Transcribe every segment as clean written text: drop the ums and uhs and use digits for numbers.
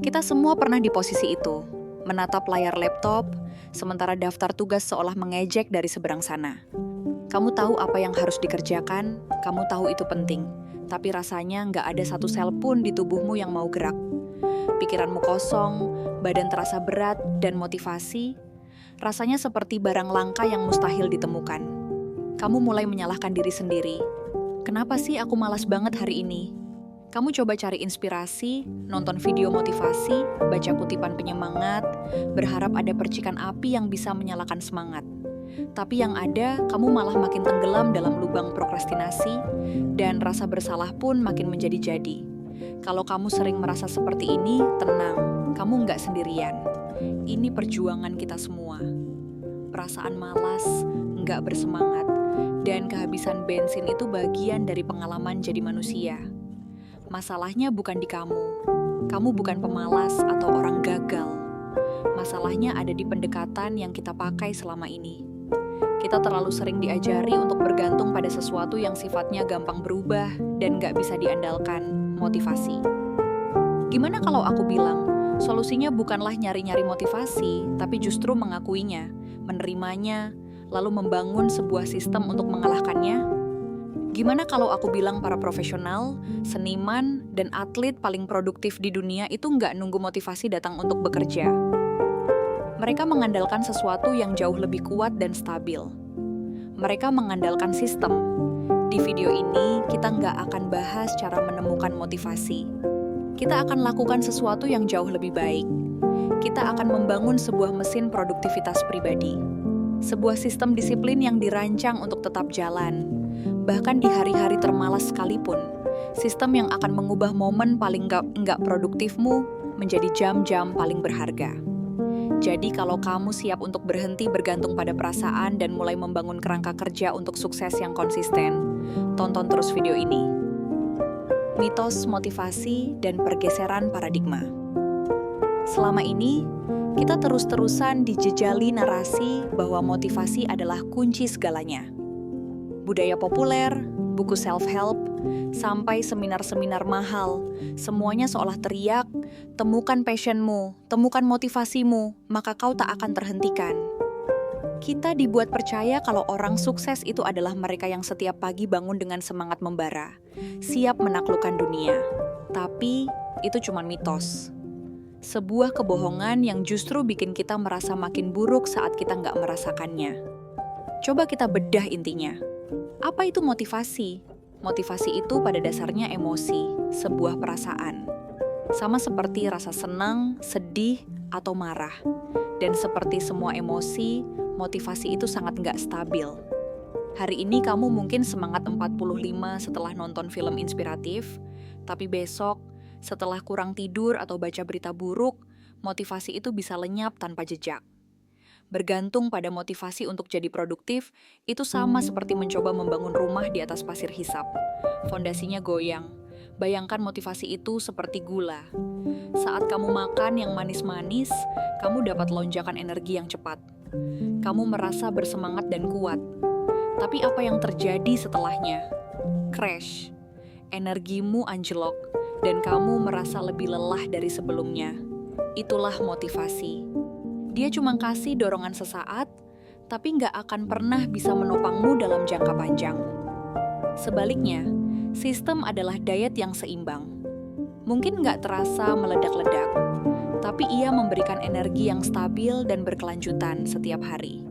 Kita semua pernah di posisi itu, menatap layar laptop, sementara daftar tugas seolah mengejek dari seberang sana. Kamu tahu apa yang harus dikerjakan, kamu tahu itu penting, tapi rasanya nggak ada satu sel pun di tubuhmu yang mau gerak. Pikiranmu kosong, badan terasa berat, dan motivasi rasanya seperti barang langka yang mustahil ditemukan. Kamu mulai menyalahkan diri sendiri. Kenapa sih aku malas banget hari ini? Kamu coba cari inspirasi, nonton video motivasi, baca kutipan penyemangat, berharap ada percikan api yang bisa menyalakan semangat. Tapi yang ada, kamu malah makin tenggelam dalam lubang prokrastinasi, dan rasa bersalah pun makin menjadi-jadi. Kalau kamu sering merasa seperti ini, tenang, kamu nggak sendirian. Ini perjuangan kita semua. Perasaan malas, nggak bersemangat, dan kehabisan bensin itu bagian dari pengalaman jadi manusia. Masalahnya bukan di kamu. Kamu bukan pemalas atau orang gagal. Masalahnya ada di pendekatan yang kita pakai selama ini. Kita terlalu sering diajari untuk bergantung pada sesuatu yang sifatnya gampang berubah dan nggak bisa diandalkan, motivasi. Gimana kalau aku bilang, solusinya bukanlah nyari-nyari motivasi, tapi justru mengakuinya, menerimanya, lalu membangun sebuah sistem untuk mengalahkannya? Gimana kalau aku bilang para profesional, seniman, dan atlet paling produktif di dunia itu nggak nunggu motivasi datang untuk bekerja? Mereka mengandalkan sesuatu yang jauh lebih kuat dan stabil. Mereka mengandalkan sistem. Di video ini, kita nggak akan bahas cara menemukan motivasi. Kita akan lakukan sesuatu yang jauh lebih baik. Kita akan membangun sebuah mesin produktivitas pribadi. Sebuah sistem disiplin yang dirancang untuk tetap jalan. Bahkan di hari-hari termalas sekalipun, sistem yang akan mengubah momen paling nggak produktifmu menjadi jam-jam paling berharga. Jadi kalau kamu siap untuk berhenti bergantung pada perasaan dan mulai membangun kerangka kerja untuk sukses yang konsisten, tonton terus video ini. Mitos motivasi dan pergeseran paradigma. Selama ini, kita terus-terusan dijejali narasi bahwa motivasi adalah kunci segalanya. Budaya populer, buku self-help, sampai seminar-seminar mahal, semuanya seolah teriak, temukan passionmu, temukan motivasimu, maka kau tak akan terhentikan. Kita dibuat percaya kalau orang sukses itu adalah mereka yang setiap pagi bangun dengan semangat membara, siap menaklukkan dunia. Tapi, itu cuma mitos. Sebuah kebohongan yang justru bikin kita merasa makin buruk saat kita nggak merasakannya. Coba kita bedah intinya. Apa itu motivasi? Motivasi itu pada dasarnya emosi, sebuah perasaan. Sama seperti rasa senang, sedih, atau marah. Dan seperti semua emosi, motivasi itu sangat nggak stabil. Hari ini kamu mungkin semangat 45 setelah nonton film inspiratif, tapi besok, setelah kurang tidur atau baca berita buruk, motivasi itu bisa lenyap tanpa jejak. Bergantung pada motivasi untuk jadi produktif, itu sama seperti mencoba membangun rumah di atas pasir hisap. Fondasinya goyang. Bayangkan motivasi itu seperti gula. Saat kamu makan yang manis-manis, kamu dapat lonjakan energi yang cepat. Kamu merasa bersemangat dan kuat. Tapi apa yang terjadi setelahnya? Crash. Energimu anjlok, dan kamu merasa lebih lelah dari sebelumnya. Itulah motivasi. Dia cuma kasih dorongan sesaat, tapi nggak akan pernah bisa menopangmu dalam jangka panjang. Sebaliknya, sistem adalah diet yang seimbang. Mungkin nggak terasa meledak-ledak, tapi ia memberikan energi yang stabil dan berkelanjutan setiap hari.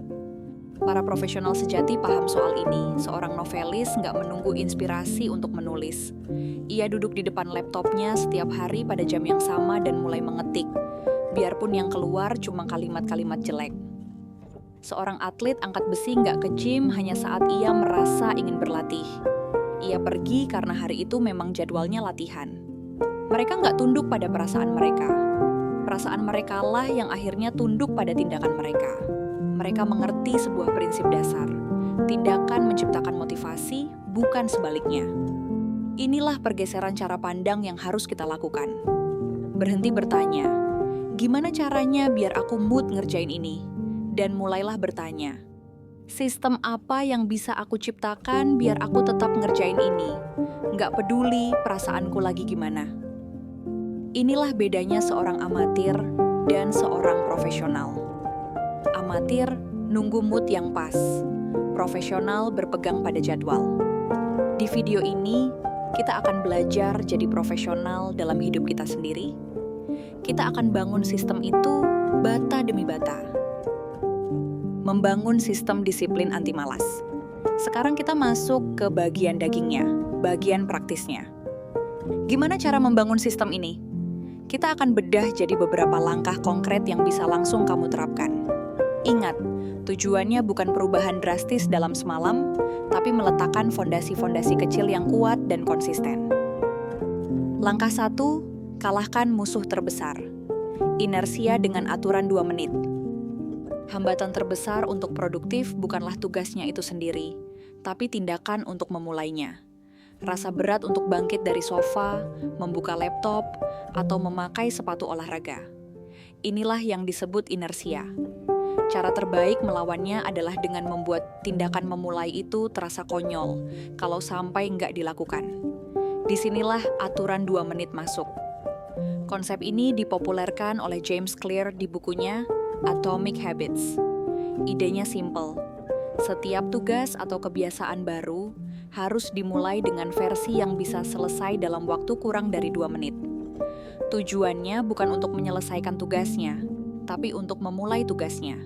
Para profesional sejati paham soal ini. Seorang novelis nggak menunggu inspirasi untuk menulis. Ia duduk di depan laptopnya setiap hari pada jam yang sama dan mulai mengetik. Biarpun yang keluar cuma kalimat-kalimat jelek. Seorang atlet angkat besi nggak ke gym hanya saat ia merasa ingin berlatih. Ia pergi karena hari itu memang jadwalnya latihan. Mereka nggak tunduk pada perasaan mereka. Perasaan mereka lah yang akhirnya tunduk pada tindakan mereka. Mereka mengerti sebuah prinsip dasar. Tindakan menciptakan motivasi, bukan sebaliknya. Inilah pergeseran cara pandang yang harus kita lakukan. Berhenti bertanya, gimana caranya biar aku mood ngerjain ini? Dan mulailah bertanya, sistem apa yang bisa aku ciptakan biar aku tetap ngerjain ini? Nggak peduli perasaanku lagi gimana. Inilah bedanya seorang amatir dan seorang profesional. Amatir nunggu mood yang pas, profesional berpegang pada jadwal. Di video ini, kita akan belajar jadi profesional dalam hidup kita sendiri. Kita akan bangun sistem itu bata demi bata. Membangun sistem disiplin anti malas. Sekarang kita masuk ke bagian dagingnya, bagian praktisnya. Gimana cara membangun sistem ini? Kita akan bedah jadi beberapa langkah konkret yang bisa langsung kamu terapkan. Ingat, tujuannya bukan perubahan drastis dalam semalam, tapi meletakkan fondasi-fondasi kecil yang kuat dan konsisten. Langkah 1, kalahkan musuh terbesar. Inersia dengan aturan 2 menit. Hambatan terbesar untuk produktif bukanlah tugasnya itu sendiri, tapi tindakan untuk memulainya. Rasa berat untuk bangkit dari sofa, membuka laptop, atau memakai sepatu olahraga. Inilah yang disebut inersia. Cara terbaik melawannya adalah dengan membuat tindakan memulai itu terasa konyol kalau sampai nggak dilakukan. Disinilah aturan 2 menit masuk. Konsep ini dipopulerkan oleh James Clear di bukunya Atomic Habits. Idenya simple. Setiap tugas atau kebiasaan baru harus dimulai dengan versi yang bisa selesai dalam waktu kurang dari 2 menit. Tujuannya bukan untuk menyelesaikan tugasnya, tapi untuk memulai tugasnya.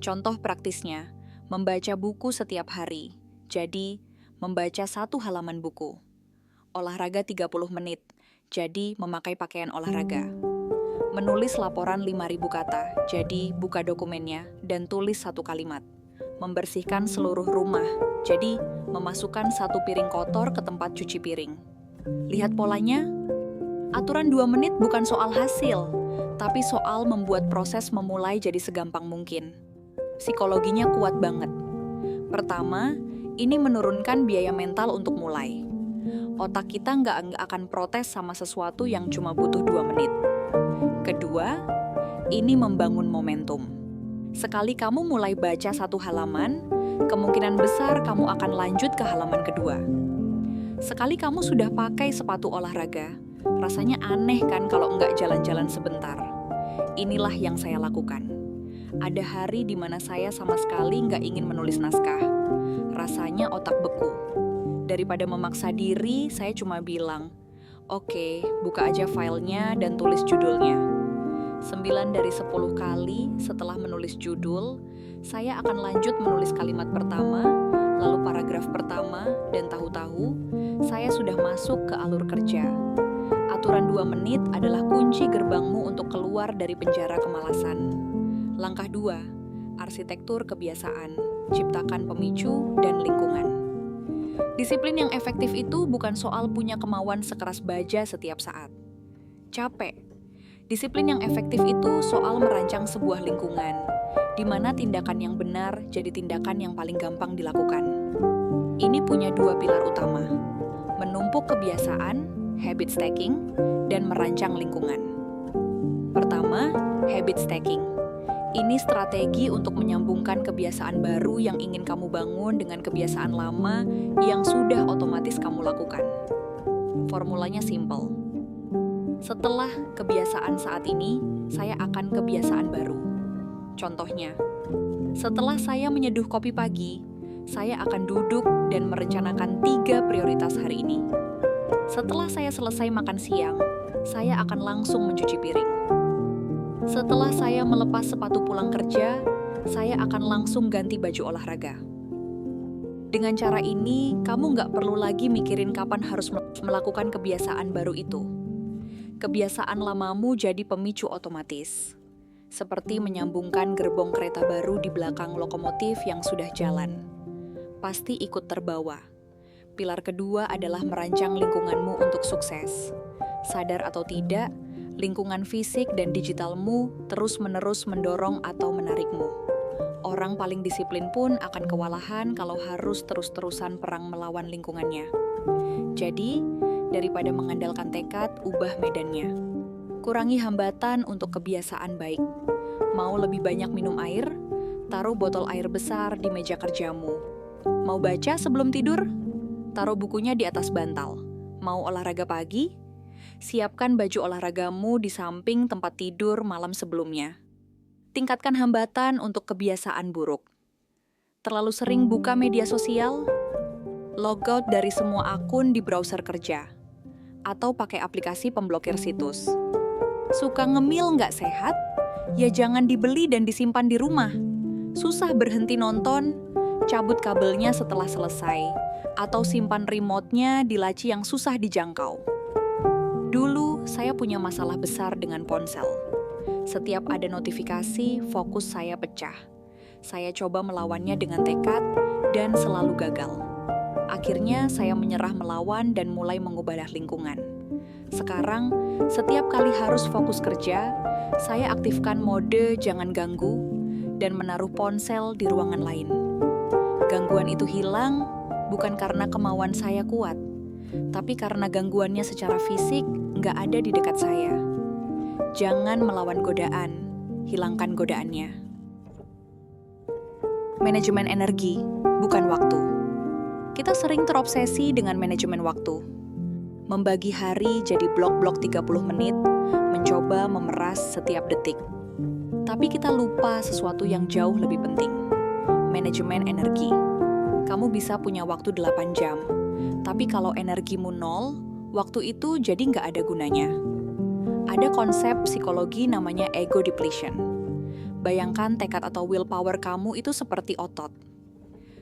Contoh praktisnya, membaca buku setiap hari. Jadi, membaca 1 halaman buku. Olahraga 30 menit. Jadi, memakai pakaian olahraga. Menulis laporan 5.000 kata. Jadi, buka dokumennya dan tulis 1 kalimat. Membersihkan seluruh rumah. Jadi, memasukkan 1 piring kotor ke tempat cuci piring. Lihat polanya? Aturan 2 menit bukan soal hasil, tapi soal membuat proses memulai jadi segampang mungkin. Psikologinya kuat banget. Pertama, ini menurunkan biaya mental untuk mulai. Otak kita nggak akan protes sama sesuatu yang cuma butuh 2 menit. Kedua, ini membangun momentum. Sekali kamu mulai baca 1 halaman, kemungkinan besar kamu akan lanjut ke halaman kedua. Sekali kamu sudah pakai sepatu olahraga, rasanya aneh kan kalau nggak jalan-jalan sebentar. Inilah yang saya lakukan. Ada hari di mana saya sama sekali nggak ingin menulis naskah. Rasanya otak beku. Daripada memaksa diri, saya cuma bilang, "Oke, buka aja filenya dan tulis judulnya." 9 dari 10 kali setelah menulis judul, saya akan lanjut menulis kalimat pertama, lalu paragraf pertama, dan tahu-tahu saya sudah masuk ke alur kerja. Aturan 2 menit adalah kunci gerbangmu untuk keluar dari penjara kemalasan. Langkah 2, arsitektur kebiasaan, ciptakan pemicu dan lingkungan. Disiplin yang efektif itu bukan soal punya kemauan sekeras baja setiap saat. Capek. Disiplin yang efektif itu soal merancang sebuah lingkungan, di mana tindakan yang benar jadi tindakan yang paling gampang dilakukan. Ini punya 2 pilar utama, menumpuk kebiasaan, habit stacking, dan merancang lingkungan. Pertama, habit stacking. Ini strategi untuk menyambungkan kebiasaan baru yang ingin kamu bangun dengan kebiasaan lama yang sudah otomatis kamu lakukan. Formulanya simple. Setelah kebiasaan saat ini, saya akan kebiasaan baru. Contohnya, setelah saya menyeduh kopi pagi, saya akan duduk dan merencanakan 3 prioritas hari ini. Setelah saya selesai makan siang, saya akan langsung mencuci piring. Setelah saya melepas sepatu pulang kerja, saya akan langsung ganti baju olahraga. Dengan cara ini, kamu nggak perlu lagi mikirin kapan harus melakukan kebiasaan baru itu. Kebiasaan lamamu jadi pemicu otomatis, seperti menyambungkan gerbong kereta baru di belakang lokomotif yang sudah jalan. Pasti ikut terbawa. Pilar kedua adalah merancang lingkunganmu untuk sukses. Sadar atau tidak, lingkungan fisik dan digitalmu terus-menerus mendorong atau menarikmu. Orang paling disiplin pun akan kewalahan kalau harus terus-terusan perang melawan lingkungannya. Jadi, daripada mengandalkan tekad, ubah medannya. Kurangi hambatan untuk kebiasaan baik. Mau lebih banyak minum air? Taruh botol air besar di meja kerjamu. Mau baca sebelum tidur? Taruh bukunya di atas bantal. Mau olahraga pagi? Siapkan baju olahragamu di samping tempat tidur malam sebelumnya. Tingkatkan hambatan untuk kebiasaan buruk. Terlalu sering buka media sosial? Logout dari semua akun di browser kerja. Atau pakai aplikasi pemblokir situs. Suka ngemil nggak sehat? Ya jangan dibeli dan disimpan di rumah. Susah berhenti nonton? Cabut kabelnya setelah selesai. Atau simpan remote-nya di laci yang susah dijangkau. Dulu, saya punya masalah besar dengan ponsel. Setiap ada notifikasi, fokus saya pecah. Saya coba melawannya dengan tekad dan selalu gagal. Akhirnya, saya menyerah melawan dan mulai mengubah lingkungan. Sekarang, setiap kali harus fokus kerja, saya aktifkan mode jangan ganggu dan menaruh ponsel di ruangan lain. Gangguan itu hilang bukan karena kemauan saya kuat, tapi karena gangguannya secara fisik nggak ada di dekat saya. Jangan melawan godaan, hilangkan godaannya. Manajemen energi, bukan waktu. Kita sering terobsesi dengan manajemen waktu. Membagi hari jadi blok-blok 30 menit, mencoba memeras setiap detik. Tapi kita lupa sesuatu yang jauh lebih penting. Manajemen energi. Kamu bisa punya waktu 8 jam, tapi kalau energimu nol, waktu itu jadi nggak ada gunanya. Ada konsep psikologi namanya ego depletion. Bayangkan tekad atau willpower kamu itu seperti otot.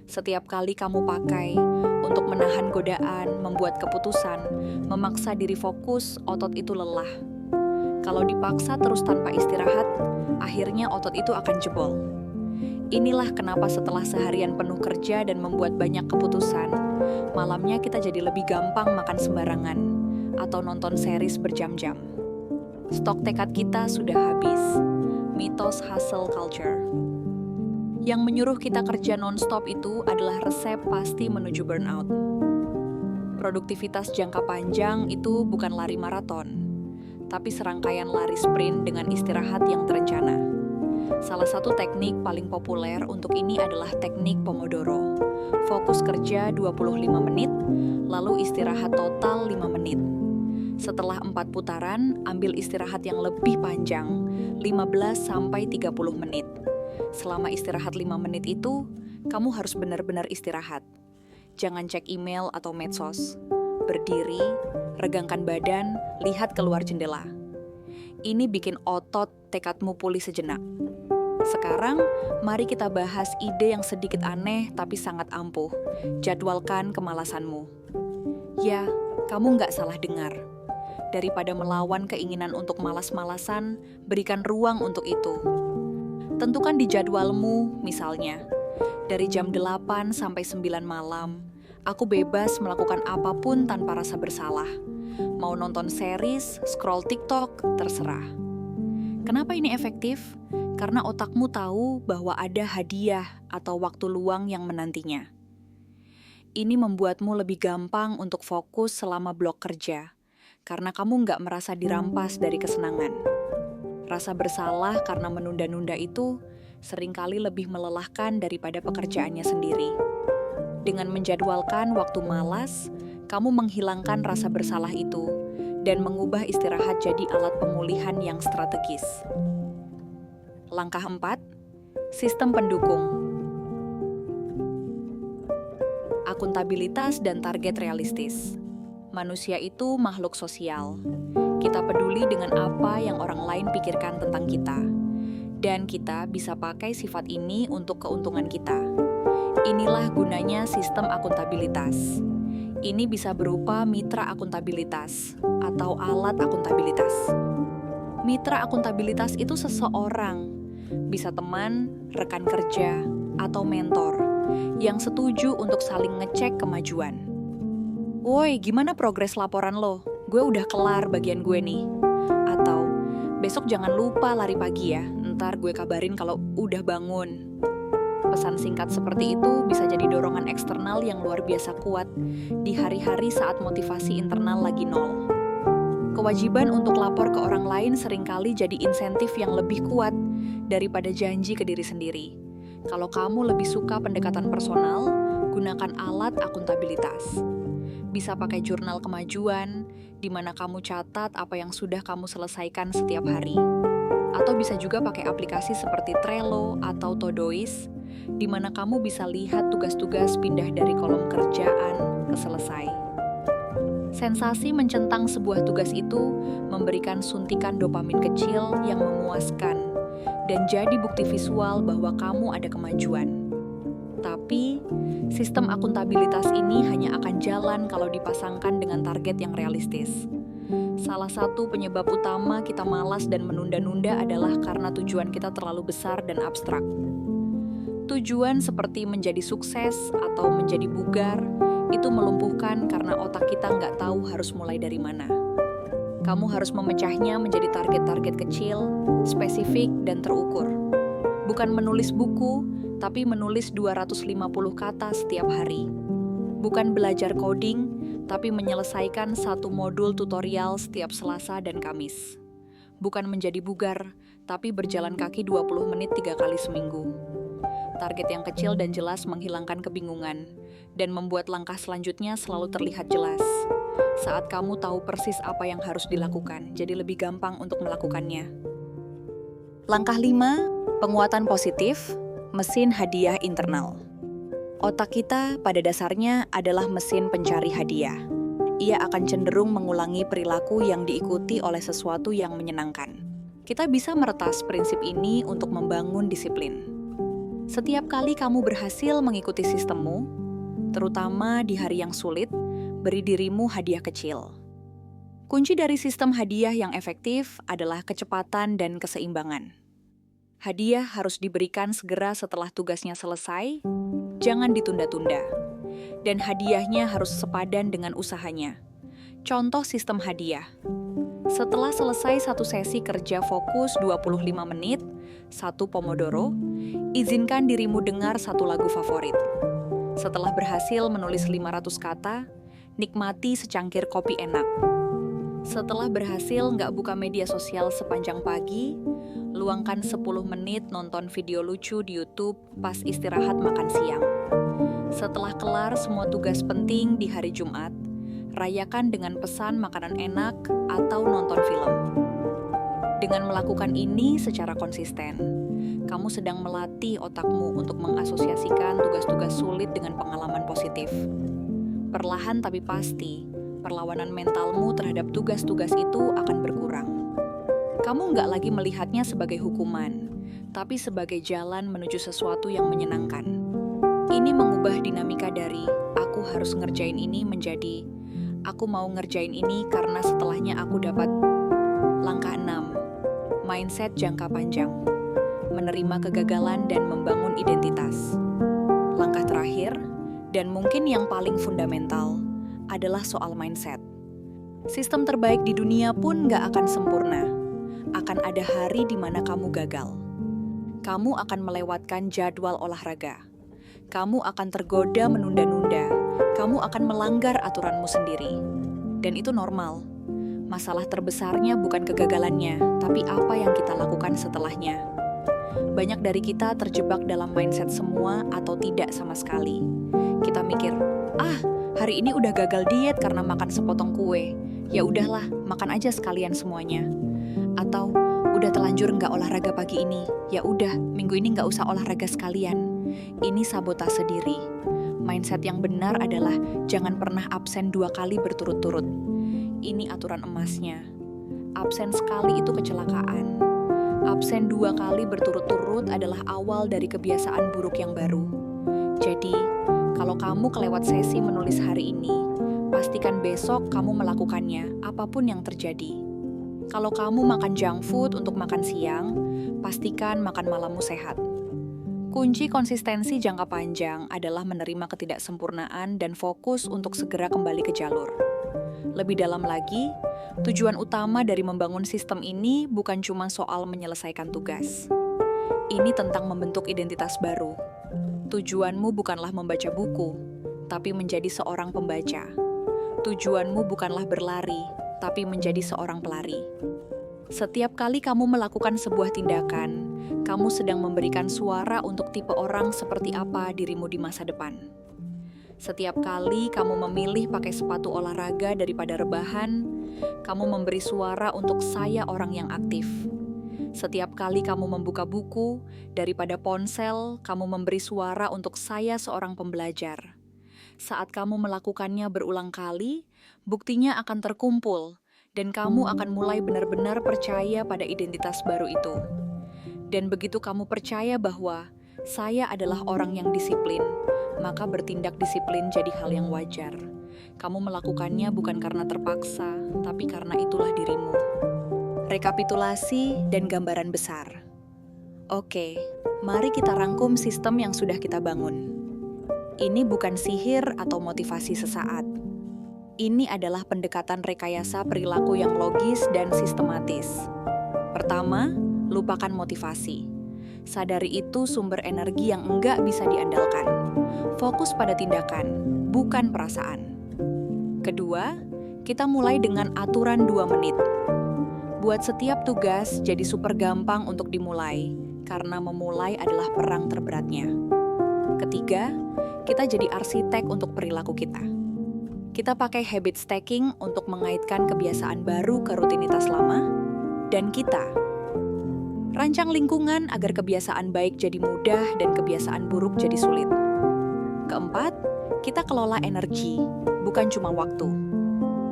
Setiap kali kamu pakai untuk menahan godaan, membuat keputusan, memaksa diri fokus, otot itu lelah. Kalau dipaksa terus tanpa istirahat, akhirnya otot itu akan jebol. Inilah kenapa setelah seharian penuh kerja dan membuat banyak keputusan, malamnya kita jadi lebih gampang makan sembarangan atau nonton series berjam-jam. Stok tekad kita sudah habis. Mitos hustle culture. Yang menyuruh kita kerja non-stop itu adalah resep pasti menuju burnout. Produktivitas jangka panjang itu bukan lari maraton, tapi serangkaian lari sprint dengan istirahat yang terencana. Salah satu teknik paling populer untuk ini adalah teknik Pomodoro. Fokus kerja 25 menit, lalu istirahat total 5 menit. Setelah 4 putaran, ambil istirahat yang lebih panjang, 15-30 menit. Selama istirahat 5 menit itu, kamu harus benar-benar istirahat. Jangan cek email atau medsos. Berdiri, regangkan badan, lihat keluar jendela. Ini bikin otot tekadmu pulih sejenak. Sekarang, mari kita bahas ide yang sedikit aneh tapi sangat ampuh. Jadwalkan kemalasanmu. Ya, kamu nggak salah dengar. Daripada melawan keinginan untuk malas-malasan, berikan ruang untuk itu. Tentukan di jadwalmu, misalnya, dari jam 8 sampai 9 malam, aku bebas melakukan apapun tanpa rasa bersalah. Mau nonton series, scroll TikTok, terserah. Kenapa ini efektif? Karena otakmu tahu bahwa ada hadiah atau waktu luang yang menantinya. Ini membuatmu lebih gampang untuk fokus selama blok kerja, karena kamu nggak merasa dirampas dari kesenangan. Rasa bersalah karena menunda-nunda itu seringkali lebih melelahkan daripada pekerjaannya sendiri. Dengan menjadwalkan waktu malas, kamu menghilangkan rasa bersalah itu dan mengubah istirahat jadi alat pemulihan yang strategis. Langkah 4, sistem pendukung. Akuntabilitas dan target realistis. Manusia itu makhluk sosial. Kita peduli dengan apa yang orang lain pikirkan tentang kita. Dan kita bisa pakai sifat ini untuk keuntungan kita. Inilah gunanya sistem akuntabilitas. Ini bisa berupa mitra akuntabilitas atau alat akuntabilitas. Mitra akuntabilitas itu seseorang, bisa teman, rekan kerja, atau mentor, yang setuju untuk saling ngecek kemajuan. Woi, gimana progres laporan lo? Gue udah kelar bagian gue nih. Atau, besok jangan lupa lari pagi ya, ntar gue kabarin kalau udah bangun. Pesan singkat seperti itu bisa jadi dorongan eksternal yang luar biasa kuat di hari-hari saat motivasi internal lagi nol. Kewajiban untuk lapor ke orang lain seringkali jadi insentif yang lebih kuat daripada janji ke diri sendiri. Kalau kamu lebih suka pendekatan personal, gunakan alat akuntabilitas. Bisa pakai jurnal kemajuan, di mana kamu catat apa yang sudah kamu selesaikan setiap hari. Atau bisa juga pakai aplikasi seperti Trello atau Todoist, di mana kamu bisa lihat tugas-tugas pindah dari kolom kerjaan ke selesai. Sensasi mencentang sebuah tugas itu memberikan suntikan dopamin kecil yang memuaskan dan jadi bukti visual bahwa kamu ada kemajuan. Tapi, sistem akuntabilitas ini hanya akan jalan kalau dipasangkan dengan target yang realistis. Salah satu penyebab utama kita malas dan menunda-nunda adalah karena tujuan kita terlalu besar dan abstrak. Tujuan seperti menjadi sukses atau menjadi bugar itu melumpuhkan karena otak kita nggak tahu harus mulai dari mana. Kamu harus memecahnya menjadi target-target kecil, spesifik, dan terukur. Bukan menulis buku, tapi menulis 250 kata setiap hari. Bukan belajar coding, tapi menyelesaikan satu modul tutorial setiap Selasa dan Kamis. Bukan menjadi bugar, tapi berjalan kaki 20 menit 3 kali seminggu. Target yang kecil dan jelas menghilangkan kebingungan, dan membuat langkah selanjutnya selalu terlihat jelas. Saat kamu tahu persis apa yang harus dilakukan, jadi lebih gampang untuk melakukannya. Langkah 5, penguatan positif, mesin hadiah internal. Otak kita pada dasarnya adalah mesin pencari hadiah. Ia akan cenderung mengulangi perilaku yang diikuti oleh sesuatu yang menyenangkan. Kita bisa meretas prinsip ini untuk membangun disiplin. Setiap kali kamu berhasil mengikuti sistemmu, terutama di hari yang sulit, beri dirimu hadiah kecil. Kunci dari sistem hadiah yang efektif adalah kecepatan dan keseimbangan. Hadiah harus diberikan segera setelah tugasnya selesai, jangan ditunda-tunda. Dan hadiahnya harus sepadan dengan usahanya. Contoh sistem hadiah. Setelah selesai satu sesi kerja fokus 25 menit, 1 Pomodoro, izinkan dirimu dengar satu lagu favorit. Setelah berhasil menulis 500 kata, nikmati secangkir kopi enak. Setelah berhasil nggak buka media sosial sepanjang pagi, luangkan 10 menit nonton video lucu di YouTube pas istirahat makan siang. Setelah kelar semua tugas penting di hari Jumat, rayakan dengan pesan makanan enak atau nonton film. Dengan melakukan ini secara konsisten, kamu sedang melatih otakmu untuk mengasosiasikan tugas-tugas sulit dengan pengalaman positif. Perlahan tapi pasti, perlawanan mentalmu terhadap tugas-tugas itu akan berkurang. Kamu nggak lagi melihatnya sebagai hukuman, tapi sebagai jalan menuju sesuatu yang menyenangkan. Ini mengubah dinamika dari aku harus ngerjain ini menjadi aku mau ngerjain ini karena setelahnya aku dapat. Langkah 6. Mindset jangka panjang. Menerima kegagalan dan membangun identitas. Langkah terakhir, dan mungkin yang paling fundamental, adalah soal mindset. Sistem terbaik di dunia pun nggak akan sempurna. Akan ada hari di mana kamu gagal. Kamu akan melewatkan jadwal olahraga. Kamu akan tergoda menunda-nunda. Kamu akan melanggar aturanmu sendiri. Dan itu normal. Masalah terbesarnya bukan kegagalannya, tapi apa yang kita lakukan setelahnya. Banyak dari kita terjebak dalam mindset semua atau tidak sama sekali. Kita mikir, hari ini udah gagal diet karena makan sepotong kue. Ya udahlah, makan aja sekalian semuanya. Atau, udah telanjur nggak olahraga pagi ini. Ya udah, minggu ini nggak usah olahraga sekalian. Ini sabotase diri. Mindset yang benar adalah jangan pernah absen 2 kali berturut-turut. Ini aturan emasnya. Absen sekali itu kecelakaan. Absen 2 kali berturut-turut adalah awal dari kebiasaan buruk yang baru. Jadi, kalau kamu kelewat sesi menulis hari ini, pastikan besok kamu melakukannya, apapun yang terjadi. Kalau kamu makan junk food untuk makan siang, pastikan makan malammu sehat. Kunci konsistensi jangka panjang adalah menerima ketidaksempurnaan dan fokus untuk segera kembali ke jalur. Lebih dalam lagi, tujuan utama dari membangun sistem ini bukan cuma soal menyelesaikan tugas. Ini tentang membentuk identitas baru. Tujuanmu bukanlah membaca buku, tapi menjadi seorang pembaca. Tujuanmu bukanlah berlari, tapi menjadi seorang pelari. Setiap kali kamu melakukan sebuah tindakan, kamu sedang memberikan suara untuk tipe orang seperti apa dirimu di masa depan. Setiap kali kamu memilih pakai sepatu olahraga daripada rebahan, Kamu memberi suara untuk saya orang yang aktif. Setiap kali kamu membuka buku, daripada ponsel, kamu memberi suara untuk saya seorang pembelajar. Saat kamu melakukannya berulang kali, buktinya akan terkumpul, dan kamu akan mulai benar-benar percaya pada identitas baru itu. Dan begitu kamu percaya bahwa saya adalah orang yang disiplin, maka bertindak disiplin jadi hal yang wajar. Kamu melakukannya bukan karena terpaksa, tapi karena itulah dirimu. Rekapitulasi dan gambaran besar. Oke, mari kita rangkum sistem yang sudah kita bangun. Ini bukan sihir atau motivasi sesaat. Ini adalah pendekatan rekayasa perilaku yang logis dan sistematis. Pertama, lupakan motivasi. Sadari itu sumber energi yang enggak bisa diandalkan. Fokus pada tindakan, bukan perasaan. Kedua, kita mulai dengan aturan 2 menit. Buat setiap tugas jadi super gampang untuk dimulai, karena memulai adalah perang terberatnya. Ketiga, kita jadi arsitek untuk perilaku kita. Kita pakai habit stacking untuk mengaitkan kebiasaan baru ke rutinitas lama. Dan kita rancang lingkungan agar kebiasaan baik jadi mudah dan kebiasaan buruk jadi sulit. Keempat, kita kelola energi, bukan cuma waktu.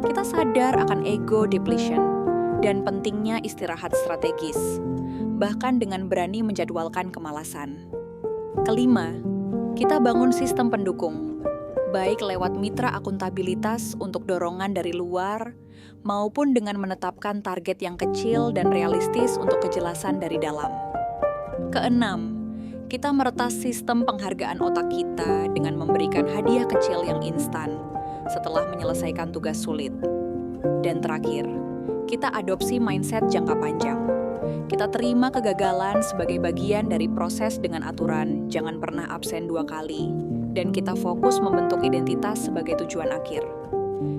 Kita sadar akan ego depletion dan pentingnya istirahat strategis, bahkan dengan berani menjadwalkan kemalasan. Kelima, kita bangun sistem pendukung, baik lewat mitra akuntabilitas untuk dorongan dari luar, maupun dengan menetapkan target yang kecil dan realistis untuk kejelasan dari dalam. Keenam, kita meretas sistem penghargaan otak kita dengan memberikan hadiah kecil yang instan setelah menyelesaikan tugas sulit. Dan terakhir, kita adopsi mindset jangka panjang. Kita terima kegagalan sebagai bagian dari proses dengan aturan, jangan pernah absen 2 kali, dan kita fokus membentuk identitas sebagai tujuan akhir.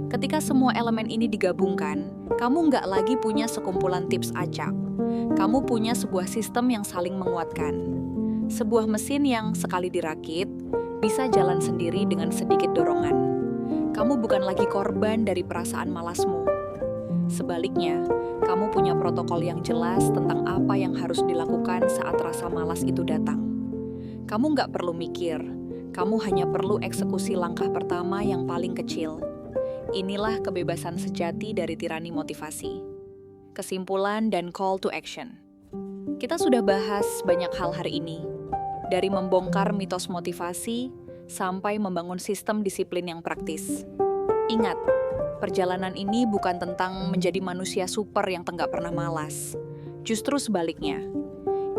Ketika semua elemen ini digabungkan, kamu nggak lagi punya sekumpulan tips acak. Kamu punya sebuah sistem yang saling menguatkan. Sebuah mesin yang sekali dirakit, bisa jalan sendiri dengan sedikit dorongan. Kamu bukan lagi korban dari perasaan malasmu. Sebaliknya, kamu punya protokol yang jelas tentang apa yang harus dilakukan saat rasa malas itu datang. Kamu nggak perlu mikir, kamu hanya perlu eksekusi langkah pertama yang paling kecil. Inilah kebebasan sejati dari tirani motivasi. Kesimpulan dan call to action. Kita sudah bahas banyak hal hari ini, dari membongkar mitos motivasi sampai membangun sistem disiplin yang praktis. Ingat, perjalanan ini bukan tentang menjadi manusia super yang nggak pernah malas. Justru sebaliknya,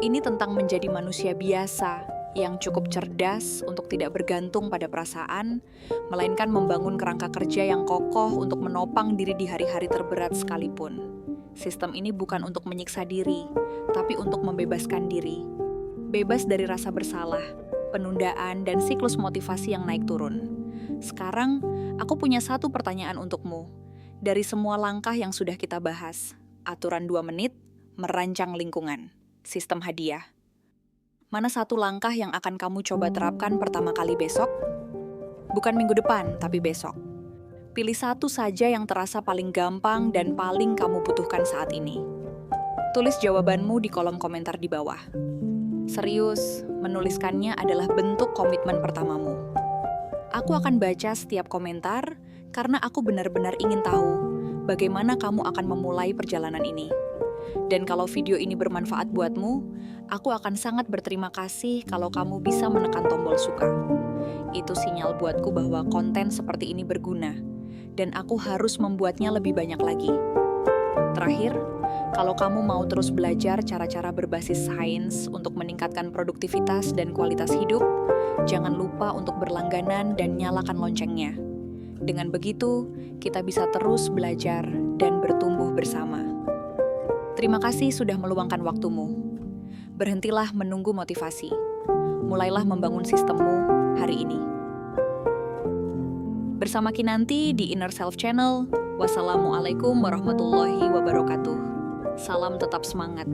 ini tentang menjadi manusia biasa yang cukup cerdas untuk tidak bergantung pada perasaan, melainkan membangun kerangka kerja yang kokoh untuk menopang diri di hari-hari terberat sekalipun. Sistem ini bukan untuk menyiksa diri, tapi untuk membebaskan diri. Bebas dari rasa bersalah, penundaan, dan siklus motivasi yang naik turun. Sekarang, aku punya satu pertanyaan untukmu. Dari semua langkah yang sudah kita bahas, aturan 2 menit, merancang lingkungan, sistem hadiah. Mana satu langkah yang akan kamu coba terapkan pertama kali besok? Bukan minggu depan, tapi besok. Pilih satu saja yang terasa paling gampang dan paling kamu butuhkan saat ini. Tulis jawabanmu di kolom komentar di bawah. Serius, menuliskannya adalah bentuk komitmen pertamamu. Aku akan baca setiap komentar karena aku benar-benar ingin tahu bagaimana kamu akan memulai perjalanan ini. Dan kalau video ini bermanfaat buatmu, aku akan sangat berterima kasih kalau kamu bisa menekan tombol suka. Itu sinyal buatku bahwa konten seperti ini berguna, dan aku harus membuatnya lebih banyak lagi. Terakhir, kalau kamu mau terus belajar cara-cara berbasis sains untuk meningkatkan produktivitas dan kualitas hidup, jangan lupa untuk berlangganan dan nyalakan loncengnya. Dengan begitu, kita bisa terus belajar dan bertumbuh bersama. Terima kasih sudah meluangkan waktumu. Berhentilah menunggu motivasi. Mulailah membangun sistemmu hari ini. Bersama Kinanti di Inner Self Channel. Wassalamualaikum warahmatullahi wabarakatuh. Salam tetap semangat.